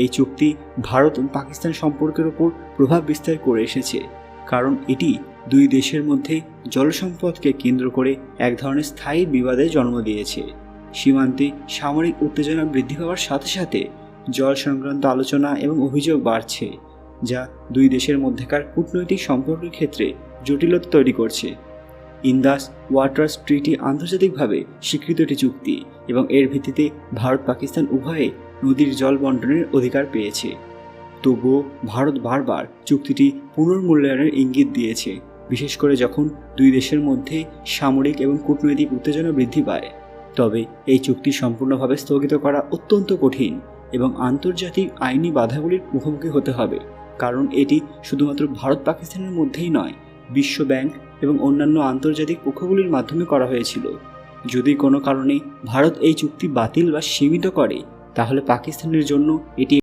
এই চুক্তি ভারত ও পাকিস্তান সম্পর্কের উপর প্রভাব বিস্তার করে এসেছে, কারণ এটি দুই দেশের মধ্যে জলসম্পদকে কেন্দ্র করে এক ধরনের স্থায়ী বিবাদের জন্ম দিয়েছে। সীমান্তে সামরিক উত্তেজনা বৃদ্ধি পাওয়ার সাথে সাথে জল সংক্রান্ত আলোচনা এবং অভিযোগ বাড়ছে, যা দুই দেশের মধ্যেকার কূটনৈতিক সম্পর্কের ক্ষেত্রে জটিলতা তৈরি করছে। ইন্দাস ওয়াটার্স ট্রিটি আন্তর্জাতিকভাবে স্বীকৃত একটি চুক্তি এবং এর ভিত্তিতে ভারত পাকিস্তান উভয়ে নদীর জল বণ্টনের অধিকার পেয়েছে। তবুও ভারত বারবার চুক্তিটি পুনর্মূল্যায়নের ইঙ্গিত দিয়েছে, বিশেষ করে যখন দুই দেশের মধ্যে সামরিক এবং কূটনৈতিক উত্তেজনা বৃদ্ধি পায়। তবে এই চুক্তি সম্পূর্ণভাবে স্থগিত করা অত্যন্ত কঠিন এবং আন্তর্জাতিক আইনি বাধাগুলির মুখোমুখি হতে হবে, কারণ এটি শুধুমাত্র ভারত পাকিস্তানের মধ্যেই নয়, বিশ্ব ব্যাংক এবং অন্যান্য আন্তর্জাতিক পক্ষগুলির মাধ্যমে করা হয়েছিল। যদি কোনো কারণে ভারত এই চুক্তি বাতিল বা সীমিত করে, তাহলে পাকিস্তানের জন্য এটি